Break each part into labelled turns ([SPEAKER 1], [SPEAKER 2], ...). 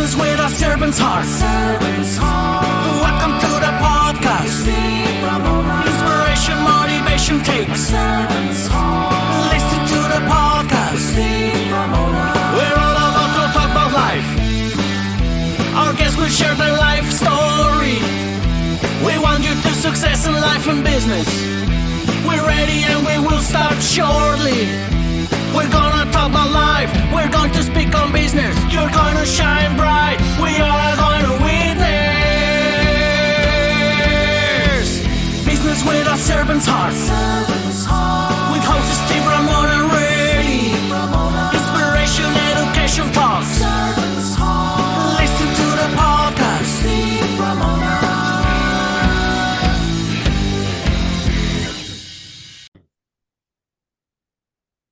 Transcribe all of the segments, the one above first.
[SPEAKER 1] Business with a servant's heart. Welcome to the podcast. Inspiration, motivation takes. Listen to the podcast. We're all about to talk about life. Our guests will share their life story. We want you to success in life and business. We're ready and we will start shortly. We're gonna talk about life. We're going to speak on business. You're gonna shine bright. We are going to witness. Business with a servant's heart. With hosts Steve Ramon and Ray. Inspiration, education talks. Listen to the podcast.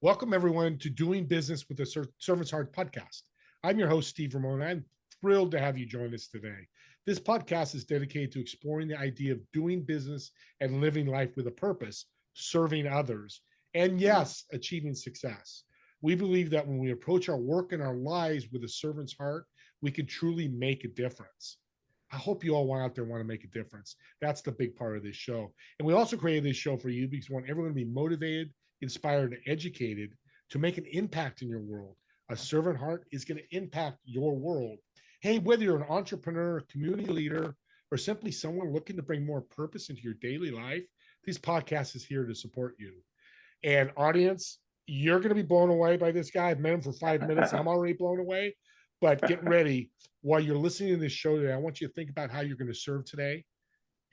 [SPEAKER 2] Welcome, everyone, to Doing Business with the Servant's Heart podcast. I'm your host, Steve Ramon. I'm thrilled to have you join us today. This podcast is dedicated to exploring the idea of doing business and living life with a purpose, serving others, and yes, achieving success. We believe that when we approach our work and our lives with a servant's heart, we can truly make a difference. I hope you all out there want to make a difference. That's the big part of this show. And we also created this show for you because we want everyone to be motivated, inspired, and educated to make an impact in your world. A servant heart is going to impact your world. Hey, whether you're an entrepreneur, community leader, or simply someone looking to bring more purpose into your daily life, this podcast is here to support you. And audience, you're going to be blown away by this guy. I've met him for 5 minutes. I'm already blown away. But get ready. While you're listening to this show today, I want you to think about how you're going to serve today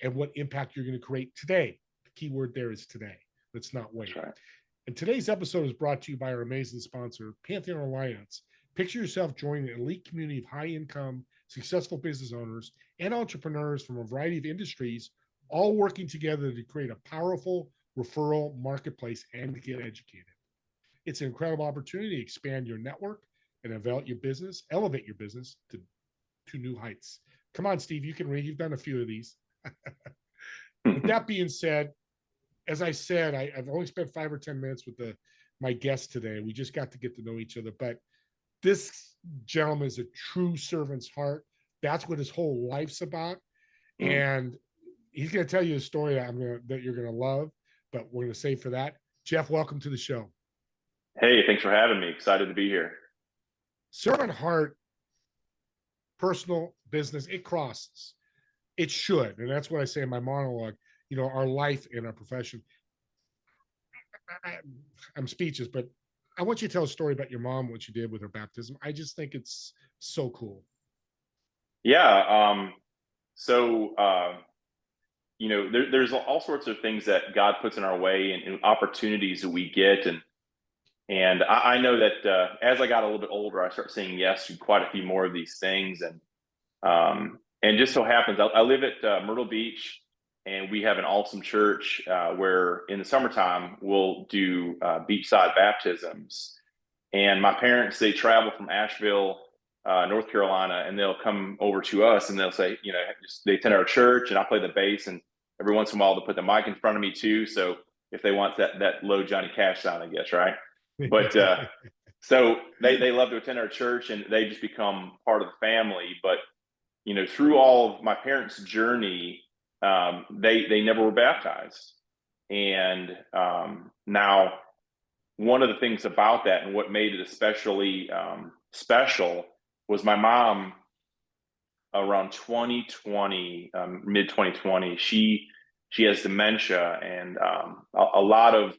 [SPEAKER 2] and what impact you're going to create today. The key word there is today. Let's not wait.
[SPEAKER 3] That's right.
[SPEAKER 2] And today's episode is brought to you by our amazing sponsor, Pantheon Alliance. Picture yourself joining an elite community of high-income, successful business owners and entrepreneurs from a variety of industries, all working together to create a powerful referral marketplace and to get educated. It's an incredible opportunity to expand your network and elevate your business to new heights. Come on, Steve, you can read. You've done a few of these. With that being said, as I said, I've only spent 5 or 10 minutes with my guest today. We just got to get to know each other. But this gentleman is a true servant's heart. That's what his whole life's about. And he's going to tell you a story that you're going to love, but we're going to save for that. Jeff, welcome to the show.
[SPEAKER 3] Hey, thanks for having me. Excited to be here.
[SPEAKER 2] Servant heart, personal, business, it crosses. It should. And that's what I say in my monologue. You know, our life and our profession. I'm speechless, but I want you to tell a story about your mom, what you did with her baptism. I just think it's so cool.
[SPEAKER 3] Yeah. There's all sorts of things that God puts in our way and opportunities that we get. And I know that as I got a little bit older, I started saying yes to quite a few more of these things. And just so happens, I live at Myrtle Beach. And we have an awesome church where in the summertime, we'll do beachside baptisms. And my parents, they travel from Asheville, North Carolina, and they'll come over to us and they'll say, they attend our church and I play the bass. And every once in a while, they'll put the mic in front of me too. So if they want that low Johnny Cash sound, I guess, right? But so they love to attend our church and they just become part of the family. But, through all of my parents' journey, they never were baptized. And now one of the things about that and what made it especially special was my mom around 2020, mid 2020, she has dementia, and a lot of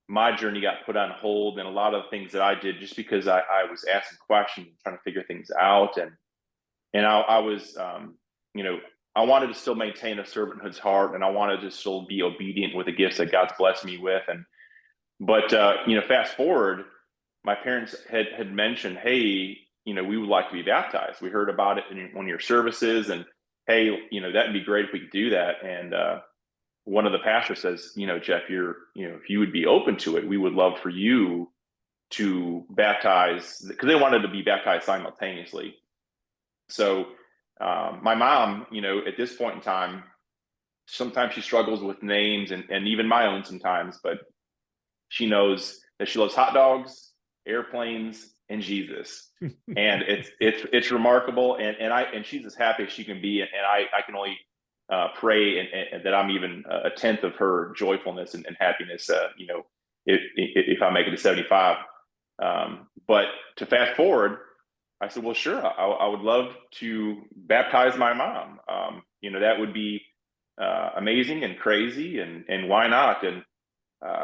[SPEAKER 3] my journey got put on hold, and a lot of things that I did just because I was asking questions and trying to figure things out. And I was, I wanted to still maintain a servanthood's heart, and I wanted to still be obedient with the gifts that God's blessed me with. But fast forward, my parents had mentioned, hey, we would like to be baptized. We heard about it in one of your services, and hey, that'd be great if we could do that. And one of the pastors says, Jeff, if you would be open to it, we would love for you to baptize, because they wanted to be baptized simultaneously. So my mom, at this point in time, sometimes she struggles with names and even my own sometimes, but she knows that she loves hot dogs, airplanes, and Jesus. And it's remarkable. And she's as happy as she can be. And I can only pray and that I'm even a tenth of her joyfulness and happiness, if I make it to 75. But to fast forward, I said, well, sure, I would love to baptize my mom. That would be amazing and crazy, and why not? And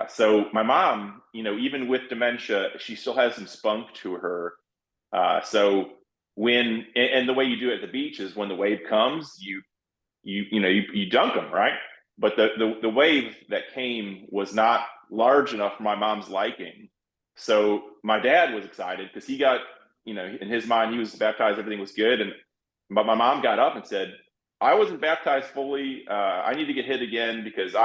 [SPEAKER 3] so my mom, even with dementia, she still has some spunk to her. So and the way you do it at the beach is when the wave comes, you dunk them, right? But the wave that came was not large enough for my mom's liking. So my dad was excited because he got, in his mind, he was baptized, everything was good. But my mom got up and said, I wasn't baptized fully. I need to get hit again because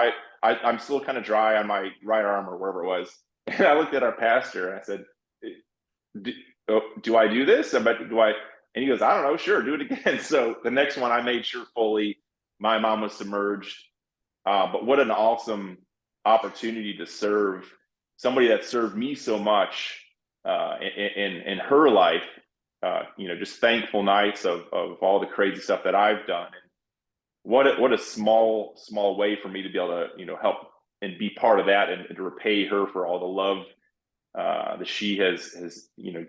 [SPEAKER 3] I'm still kind of dry on my right arm or wherever it was. And I looked at our pastor and I said, do I do this? Do I? And he goes, I don't know. Sure, do it again. So the next one I made sure fully my mom was submerged. But what an awesome opportunity to serve somebody that served me so much in her life. Just thankful nights of all the crazy stuff that I've done. And what a small way for me to be able to help and be part of that, and to repay her for all the love that she has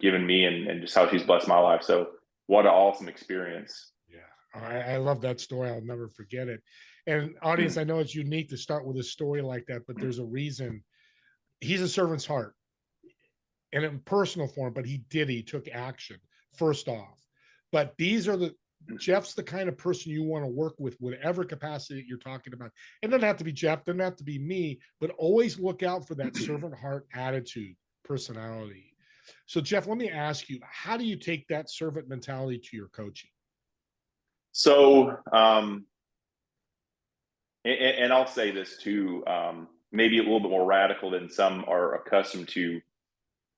[SPEAKER 3] given me, and just how she's blessed my life. So what an awesome experience.
[SPEAKER 2] Yeah, I love that story. I'll never forget it. And audience, I know it's unique to start with a story like that, but there's a reason. He's a servant's heart, and in personal form, but he took action first off. But Jeff's the kind of person you want to work with, whatever capacity that you're talking about. It doesn't have to be Jeff, doesn't have to be me, but always look out for that servant heart attitude, personality. So Jeff, let me ask you, how do you take that servant mentality to your coaching?
[SPEAKER 3] So, and I'll say this too, maybe a little bit more radical than some are accustomed to.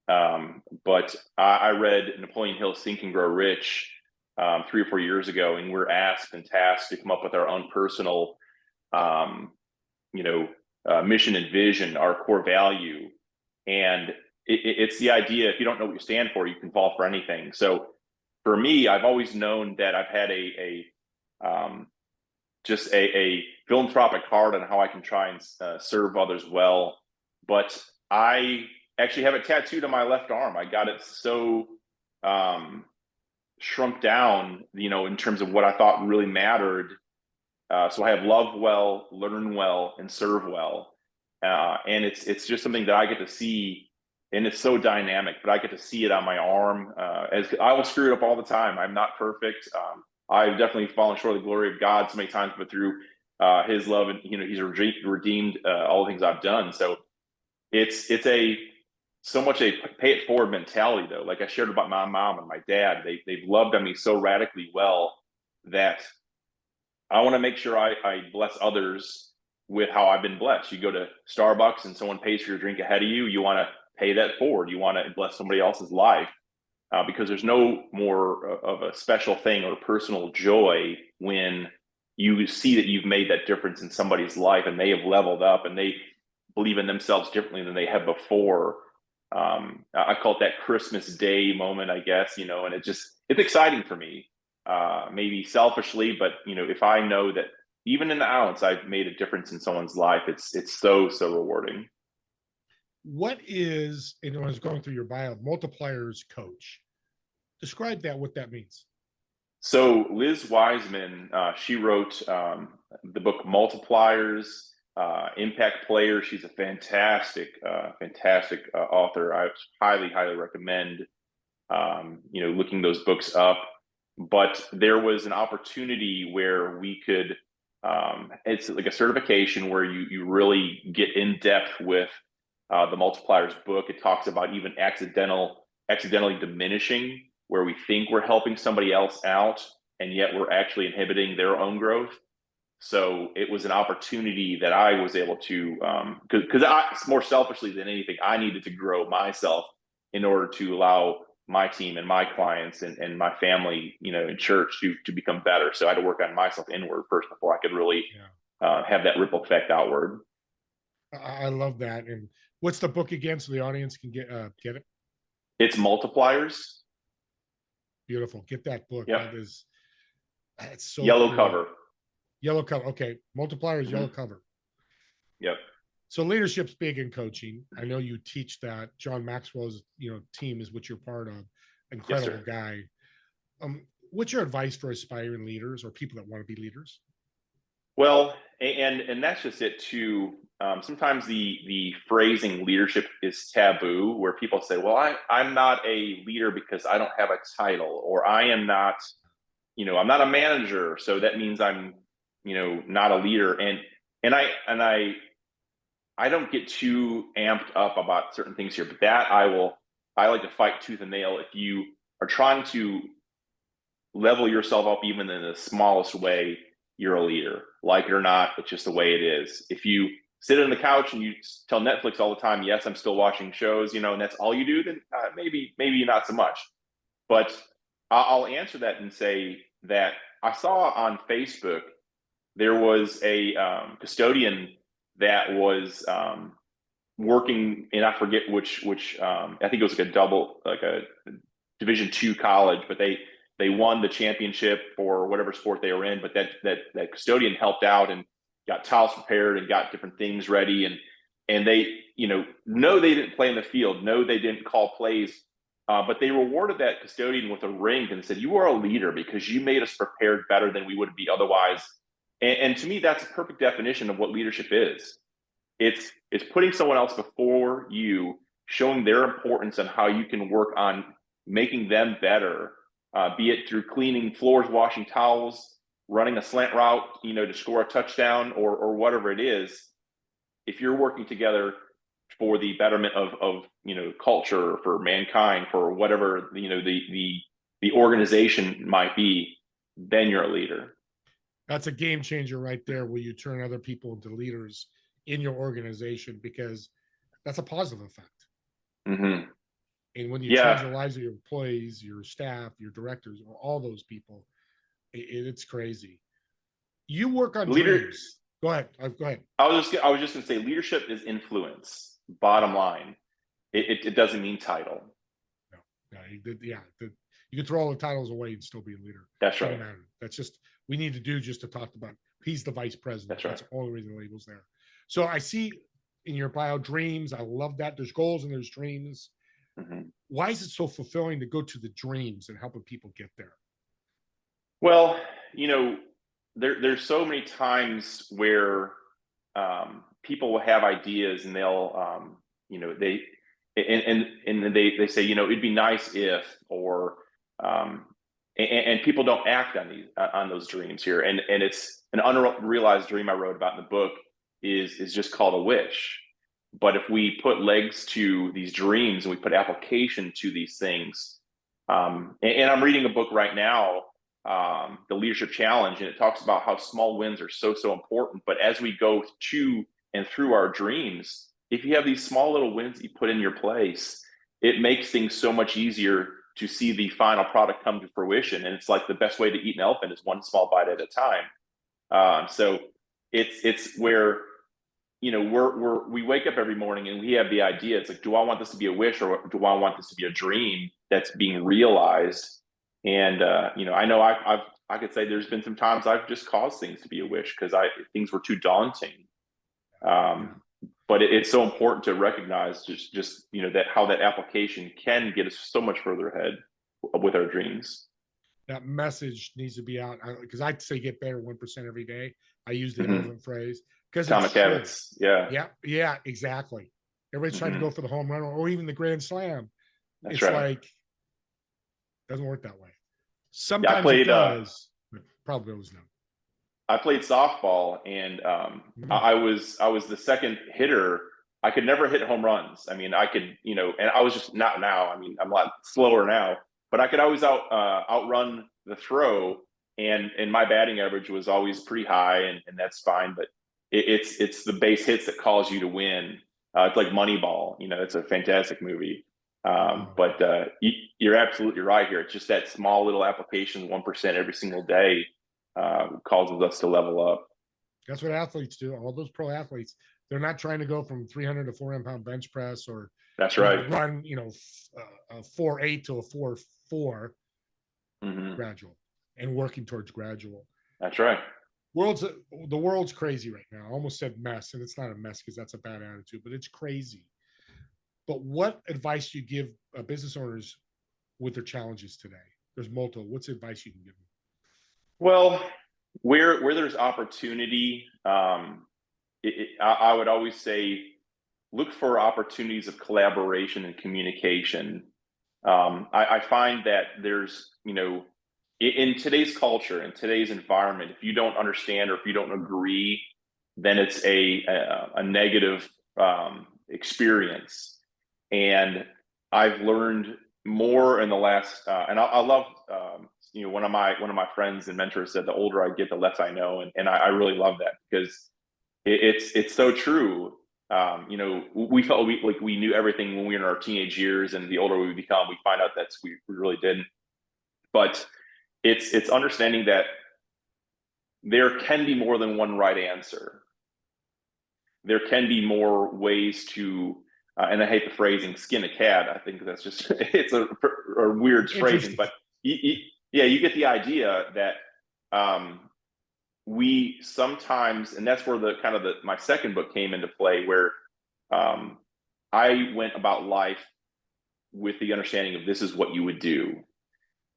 [SPEAKER 3] But I read Napoleon Hill's Think and Grow Rich 3 or 4 years ago, and we're asked and tasked to come up with our own personal, mission and vision, our core value. And it's the idea, if you don't know what you stand for, you can fall for anything. So for me, I've always known that I've had a philanthropic heart on how I can try and serve others well. But I actually have it tattooed on my left arm. I got it so shrunk down, in terms of what I thought really mattered. So I have love well, learn well, and serve well. And it's just something that I get to see, and it's so dynamic, but I get to see it on my arm. As I will screw it up all the time. I'm not perfect. I've definitely fallen short of the glory of God so many times, but through his love, and he's redeemed all the things I've done. So it's so much a pay it forward mentality, though. Like I shared about my mom and my dad, they've loved on me so radically well that I want to make sure I bless others with how I've been blessed. You go to Starbucks and someone pays for your drink ahead of you, you want to pay that forward. You want to bless somebody else's life, because there's no more of a special thing or personal joy when you see that you've made that difference in somebody's life, and they have leveled up and they believe in themselves differently than they have before. I call it that Christmas Day moment, I guess, and it's exciting for me, maybe selfishly, but if I know that even in the ounce I've made a difference in someone's life, it's so rewarding.
[SPEAKER 2] What is, I was going through your bio, multipliers coach? Describe that, what that means.
[SPEAKER 3] So Liz Wiseman, she wrote the book Multipliers, Impact Player. She's a fantastic author. I highly recommend looking those books up. But there was an opportunity where we could, it's like a certification where you really get in depth with the Multipliers book. It talks about even accidentally diminishing, where we think we're helping somebody else out, and yet we're actually inhibiting their own growth. So it was an opportunity that I was able to, because more selfishly than anything, I needed to grow myself in order to allow my team and my clients and my family, in church to become better. So I had to work on myself inward first before I could really have that ripple effect outward.
[SPEAKER 2] I love that. And what's the book again, so the audience can get it?
[SPEAKER 3] It's Multipliers.
[SPEAKER 2] Beautiful. Get that book.
[SPEAKER 3] Yep.
[SPEAKER 2] That's so
[SPEAKER 3] Yellow
[SPEAKER 2] cool.
[SPEAKER 3] cover.
[SPEAKER 2] Yellow cover. Okay. Multipliers,
[SPEAKER 3] Mhm.
[SPEAKER 2] yellow cover.
[SPEAKER 3] Yep.
[SPEAKER 2] So leadership's big in coaching. I know you teach that. John Maxwell's, team is what you're part of. Incredible
[SPEAKER 3] sir.
[SPEAKER 2] guy. What's your advice for aspiring leaders or people that want to be leaders?
[SPEAKER 3] Well, and that's just it too. Sometimes the phrasing leadership is taboo, where people say, "Well, I'm not a leader because I don't have a title, or I am not, I'm not a manager, so that means I'm, not a leader." And I don't get too amped up about certain things here, but I like to fight tooth and nail. If you are trying to level yourself up even in the smallest way, you're a leader. Like it or not, it's just the way it is. If you sit on the couch and you tell Netflix all the time, yes, I'm still watching shows, and that's all you do, then maybe not so much. But I'll answer that and say that I saw on Facebook there was a custodian that was working, and I forget which I think it was like a Division II college, but they won the championship for whatever sport they were in. But that custodian helped out and got towels prepared and got different things ready, and they no, they didn't play in the field, no, they didn't call plays, but they rewarded that custodian with a ring and said, "You are a leader because you made us prepared better than we would be otherwise." And to me, that's a perfect definition of what leadership is. It's putting someone else before you, showing their importance and how you can work on making them better, be it through cleaning floors, washing towels, running a slant route, to score a touchdown, or whatever it is. If you're working together for the betterment of culture, for mankind, for whatever the organization might be, then you're a leader.
[SPEAKER 2] That's a game changer right there, where you turn other people into leaders in your organization, because that's a positive effect.
[SPEAKER 3] Mm-hmm.
[SPEAKER 2] And when you change the lives of your employees, your staff, your directors, or all those people, it's crazy. You work on dreams. Go ahead. Go ahead.
[SPEAKER 3] I was just going to say, leadership is influence. Bottom line, it doesn't mean title.
[SPEAKER 2] No, you can throw all the titles away and still be a leader.
[SPEAKER 3] That's right.
[SPEAKER 2] That's just, we need to do just to talk about. He's the vice president.
[SPEAKER 3] That's right.
[SPEAKER 2] That's the only reason the label's there. So I see in your bio dreams. I love that. There's goals and there's dreams. Mm-hmm. Why is it so fulfilling to go to the dreams and helping people get there?
[SPEAKER 3] Well, there's so many times where people will have ideas and they'll, they say, it'd be nice if, or, and people don't act on those dreams here. And it's an unrealized dream I wrote about in the book is just called a wish. But if we put legs to these dreams and we put application to these things, and I'm reading a book right now, the Leadership Challenge, and it talks about how small wins are so important. But as we go to and through our dreams, if you have these small little wins that you put in your place, it makes things so much easier to see the final product come to fruition. And it's like the best way to eat an elephant is one small bite at a time. So it's where, we wake up every morning and we have the idea. It's like, do I want this to be a wish, or do I want this to be a dream that's being realized? And I know I could say there's been some times I've just caused things to be a wish because things were too daunting. But it's so important to recognize just that how that application can get us so much further ahead with our dreams.
[SPEAKER 2] That message needs to be out, because I'd say get better 1% every day. I use the elephant phrase because
[SPEAKER 3] Atomic habits.
[SPEAKER 2] Yeah, exactly. Everybody's trying to go for the home run or even the grand slam. It's like, doesn't work that way. Sometimes it does, but probably always not.
[SPEAKER 3] I played softball, and I was the second hitter. I could never hit home runs. I mean, I could, and I was just not now. I mean, I'm a lot slower now, but I could always outrun the throw, and my batting average was always pretty high, and that's fine. But it's the base hits that cause you to win. It's like Moneyball. It's a fantastic movie. But you're absolutely right here. It's just that small little application, 1% every single day, causes us to level up.
[SPEAKER 2] That's what athletes do. All those pro athletes, they're not trying to go from 300 to 400 pound bench press or
[SPEAKER 3] That's right.
[SPEAKER 2] Run, a 4.8 to a 4.4 gradual, and working towards gradual.
[SPEAKER 3] That's right.
[SPEAKER 2] The world's crazy right now. I almost said mess, and it's not a mess because that's a bad attitude, but it's crazy. But what advice do you give business owners with their challenges today? There's multiple. What's advice you can give them?
[SPEAKER 3] Well, where there's opportunity, I would always say look for opportunities of collaboration and communication. I find that there's, in today's culture, in today's environment, if you don't understand or if you don't agree, then it's a negative experience. And I've learned more in the last, and I love, one of my friends and mentors said, the older I get, the less I know. And I really love that because it's so true. We felt we knew everything when we were in our teenage years, and the older we become, we find out that we really didn't. But it's understanding that there can be more than one right answer. There can be more ways to, and I hate the phrasing "skin a cat." I think that's just it's a weird phrasing, but you get the idea that we sometimes, and that's where my second book came into play, where I went about life with the understanding of this is what you would do.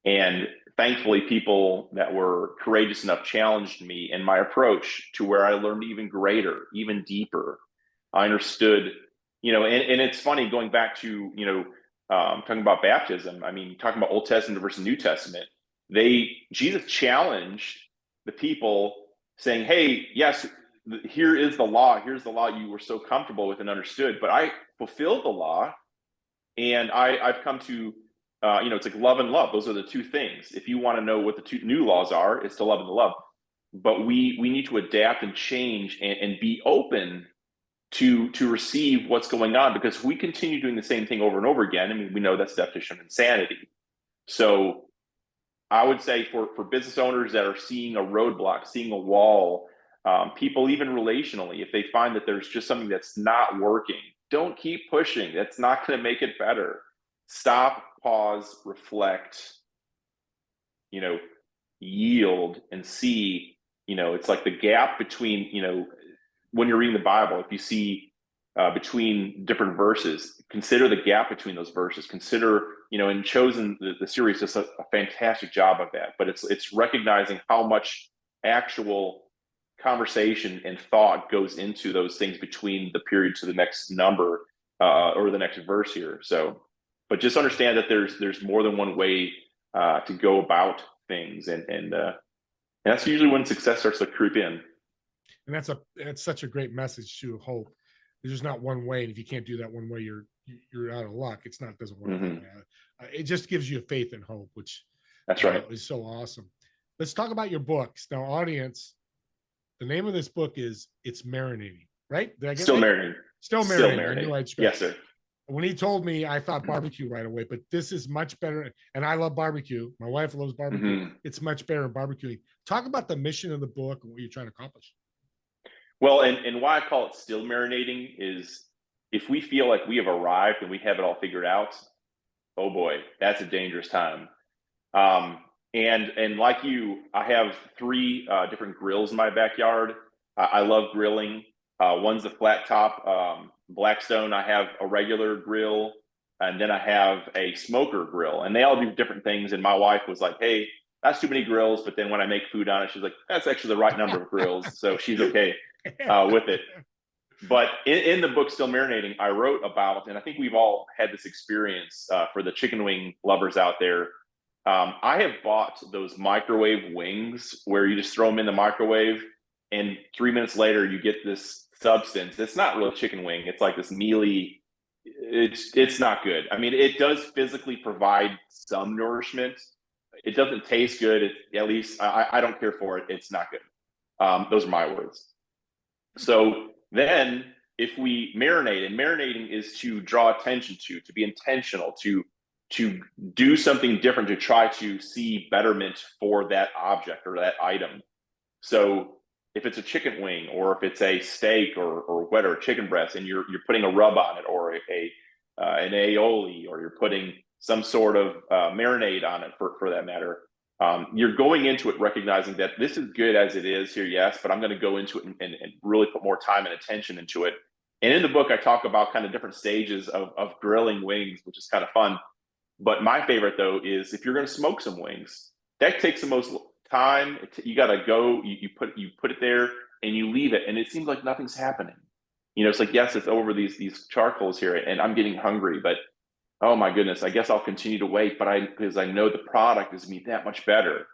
[SPEAKER 3] And thankfully, people that were courageous enough challenged me in my approach to where I learned even greater, even deeper. I understood, and it's funny going back to, talking about baptism. I mean, talking about Old Testament versus New Testament, Jesus challenged the people saying, hey, yes, here is the law. Here's the law you were so comfortable with and understood, but I fulfilled the law, and I've come to, it's like love and love. Those are the two things. If you want to know what the two new laws are, it's to love and to love. But we need to adapt and change and be open to receive what's going on, because if we continue doing the same thing over and over again, I mean, we know that's the definition of insanity. So I would say for business owners that are seeing a roadblock, seeing a wall, people even relationally, if they find that there's just something that's not working, don't keep pushing. That's not going to make it better. Stop, pause, reflect, yield, and see, it's like the gap between, when you're reading the Bible, if you see between different verses, consider the gap between those verses. Consider, and Chosen, the series does a fantastic job of that. But it's recognizing how much actual conversation and thought goes into those things between the period to the next number or the next verse here. So, but just understand that there's more than one way to go about things, and that's usually when success starts to creep in.
[SPEAKER 2] And that's such a great message to hope. There's just not one way, and if you can't do that one way, you're out of luck. Doesn't work like that. It just gives you a faith and hope, which
[SPEAKER 3] that's right,
[SPEAKER 2] is so awesome. Let's talk about your books now, audience. The name of this book is It's Marinating, right? Did I get
[SPEAKER 3] Still
[SPEAKER 2] right?
[SPEAKER 3] Marinating.
[SPEAKER 2] Still Marinating. I knew I'd
[SPEAKER 3] yes, sir.
[SPEAKER 2] When he told me, I thought barbecue right away, but this is much better. And I love barbecue. My wife loves barbecue. It's much better in barbecuing. Talk about the mission of the book and what you're trying to accomplish.
[SPEAKER 3] Well, and why I call it still marinating is if we feel like we have arrived and we have it all figured out, oh boy, that's a dangerous time. And like you, I have 3 different grills in my backyard. I love grilling. One's a flat top Blackstone. I have a regular grill, and then I have a smoker grill, and they all do different things. And my wife was like, hey, that's too many grills. But then when I make food on it, she's like, that's actually the right number of grills. So she's okay with it. But in the book, Still Marinating, I wrote about, and I think we've all had this experience for the chicken wing lovers out there. I have bought those microwave wings where you just throw them in the microwave, and 3 minutes later you get this substance. It's not real chicken wing. It's like this mealy. It's not good. I mean, it does physically provide some nourishment. It doesn't taste good. At least I don't care for it. It's not good. Those are my words. So then if we marinate, and marinating is to draw attention to be intentional, to do something different, to try to see betterment for that object or that item. So if it's a chicken wing, or if it's a steak or a chicken breast, and you're putting a rub on it, or an aioli, or you're putting some sort of marinade on it for that matter. You're going into it recognizing that this is good as it is here, yes, but I'm going to go into it and really put more time and attention into it. And in the book, I talk about kind of different stages of grilling wings, which is kind of fun. But my favorite, though, is if you're going to smoke some wings, that takes the most time. You got to go, you put it there and you leave it. And it seems like nothing's happening. It's like, yes, it's over these charcoals here and I'm getting hungry, but oh my goodness, I guess I'll continue to wait, because I know the product is going to be that much better.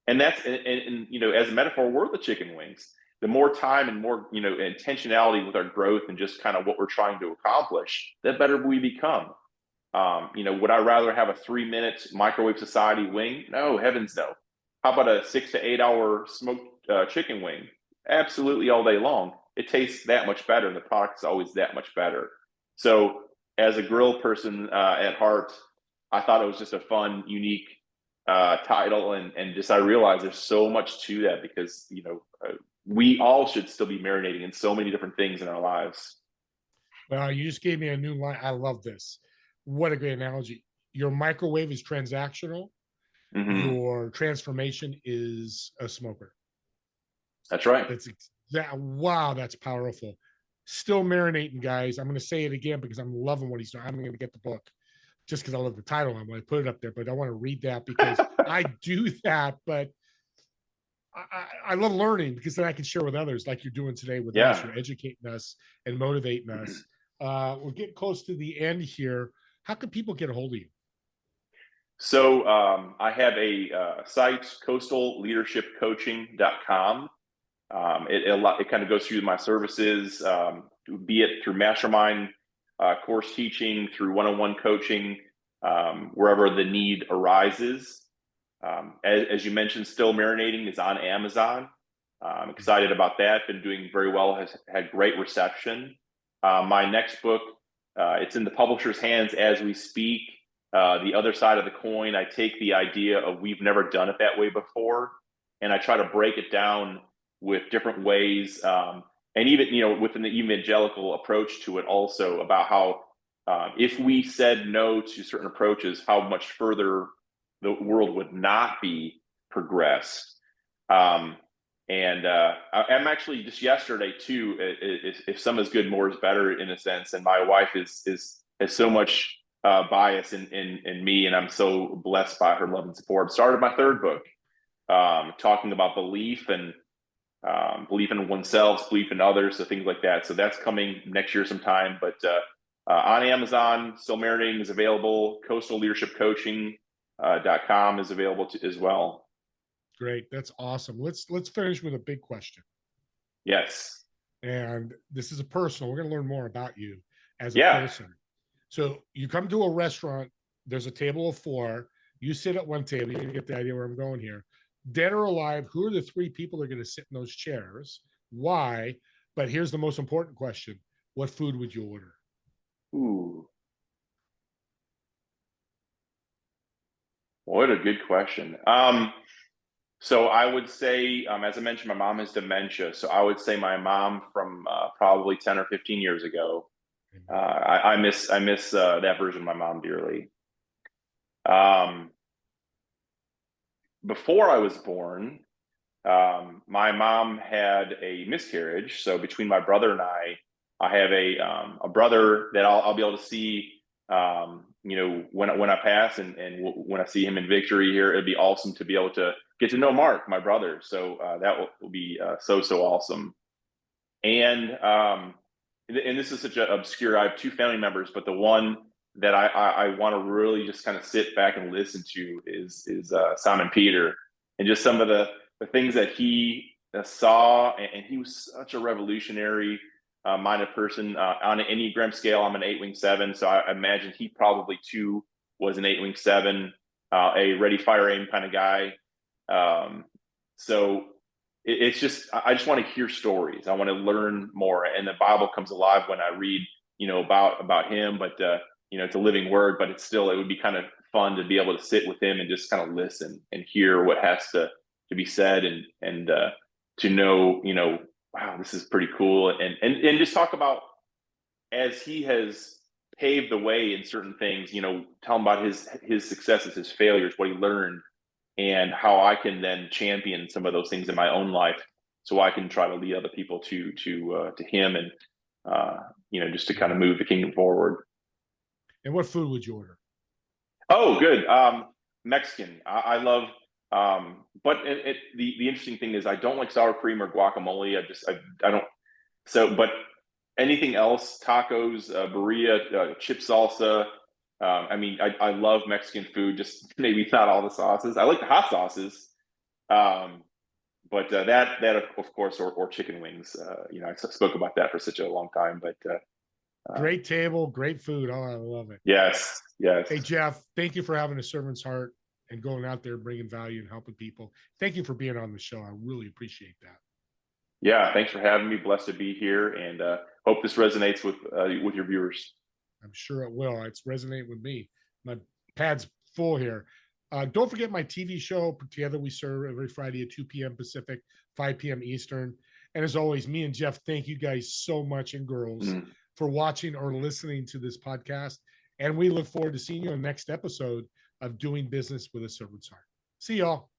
[SPEAKER 3] And that's, and as a metaphor, we're the chicken wings. The more time and more, intentionality with our growth and just kind of what we're trying to accomplish, the better we become. Would I rather have a 3-minute microwave society wing? No, heavens no. How about a 6 to 8 hour smoked chicken wing? Absolutely, all day long. It tastes that much better, and the product is always that much better. So, as a grill person at heart, I thought it was just a fun, unique title, and just I realized there's so much to that, because we all should still be marinating in so many different things in our lives.
[SPEAKER 2] Well, you just gave me a new line. I love this. What a great analogy. Your microwave is transactional.
[SPEAKER 3] Mm-hmm.
[SPEAKER 2] Your transformation is a smoker.
[SPEAKER 3] That's right.
[SPEAKER 2] Wow, that's powerful. Still marinating, guys. I'm going to say it again because I'm loving what he's doing. I'm going to get the book just because I love the title. I'm going to put it up there, but I want to read that because I do that. But I love learning, because then I can share with others, like you're doing today with us. You're educating us and motivating us. We're getting close to the end here. How can people get a hold of you?
[SPEAKER 3] So I have a site, coastalleadershipcoaching.com. It kind of goes through my services, be it through mastermind course teaching, through one-on-one coaching, wherever the need arises. As you mentioned, Still Marinating is on Amazon. I'm excited about that. Been doing very well, has had great reception. My next book, it's in the publisher's hands as we speak. The other side of the coin, I take the idea of we've never done it that way before, and I try to break it down with different ways, and even with an evangelical approach to it, also about how if we said no to certain approaches, how much further the world would not be progressed. I'm actually, just yesterday too, if some is good, more is better, in a sense. And my wife has so much bias in me, and I'm so blessed by her love and support. Started my third book, talking about belief and belief in oneself, belief in others, so things like that. So that's coming next year sometime. But on Amazon, Still Marinating is available. coastalleadershipcoaching.com is available as well.
[SPEAKER 2] Great. That's awesome. Let's finish with a big question.
[SPEAKER 3] Yes.
[SPEAKER 2] And this is a personal. We're going to learn more about you as a person. So you come to a restaurant, there's a table of 4. You sit at one table. You get the idea where I'm going here. Dead or alive, who are the 3 people that are going to sit in those chairs? Why? But here's the most important question. What food would you order?
[SPEAKER 3] Ooh. What a good question. So I would say, as I mentioned, my mom has dementia. So I would say my mom from probably 10 or 15 years ago. I miss that version of my mom dearly. Before I was born, my mom had a miscarriage. So between my brother and I have a brother that I'll be able to see, when I pass, and when I see him in victory here. It'd be awesome to be able to get to know Mark, my brother. So that will be so awesome. And this is such an obscure. I have 2 family members, but the one that I want to really just kind of sit back and listen to is Simon Peter, and just some of the things that he saw. And he was such a revolutionary minded person. On an Enneagram scale, I'm an 8-wing 7, so I imagine he probably too was an 8-wing 7, a ready, fire, aim kind of guy. So it's just, I just want to hear stories. I want to learn more, and the Bible comes alive when I read, about him. But it's a living word, but it would be kind of fun to be able to sit with him and just kind of listen and hear what has to be said, and to know, wow, this is pretty cool, and just talk about, as he has pave the way in certain things, tell him about his successes, his failures, what he learned, and how I can then champion some of those things in my own life, so I can try to lead other people to him, and just to kind of move the kingdom forward.
[SPEAKER 2] And what food would you order?
[SPEAKER 3] Oh, good. Mexican. I love. But the interesting thing is I don't like sour cream or guacamole. I don't. So, but anything else, tacos, burrito, chip salsa. I love Mexican food, just maybe not all the sauces. I like the hot sauces. But that of course, or chicken wings. I spoke about that for such a long time, but
[SPEAKER 2] great table, great food. Oh, I love it.
[SPEAKER 3] Yes.
[SPEAKER 2] Hey, Jeff, thank you for having a servant's heart and going out there, bringing value and helping people. Thank you for being on the show. I really appreciate that.
[SPEAKER 3] Yeah, thanks for having me. Blessed to be here, and hope this resonates with your viewers.
[SPEAKER 2] I'm sure it will. It's resonating with me. My pad's full here. Don't forget my TV show, Together We Serve, every Friday at 2 p.m. Pacific, 5 p.m. Eastern. And as always, me and Jeff, thank you guys so much, and girls, for watching or listening to this podcast. And we look forward to seeing you on the next episode of Doing Business with a Servant's Heart. See y'all.